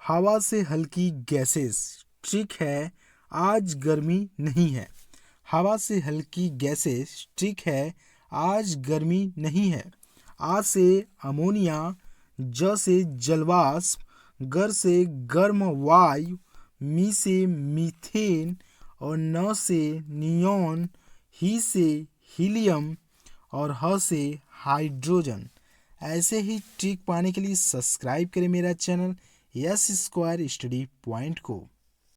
हवा से हल्की गैसेस। ट्रिक है, आज गर्मी नहीं है। हवा से हल्की गैसेस। ट्रिक है, आज गर्मी नहीं है। आ से अमोनिया, ज से जलवाष्प, गर से गर्म वायु, मी से मीथेन और न से नियॉन, ही से हीलियम और ह से हाइड्रोजन। ऐसे ही ट्रिक पाने के लिए सब्सक्राइब करें मेरा channel yes square study point को।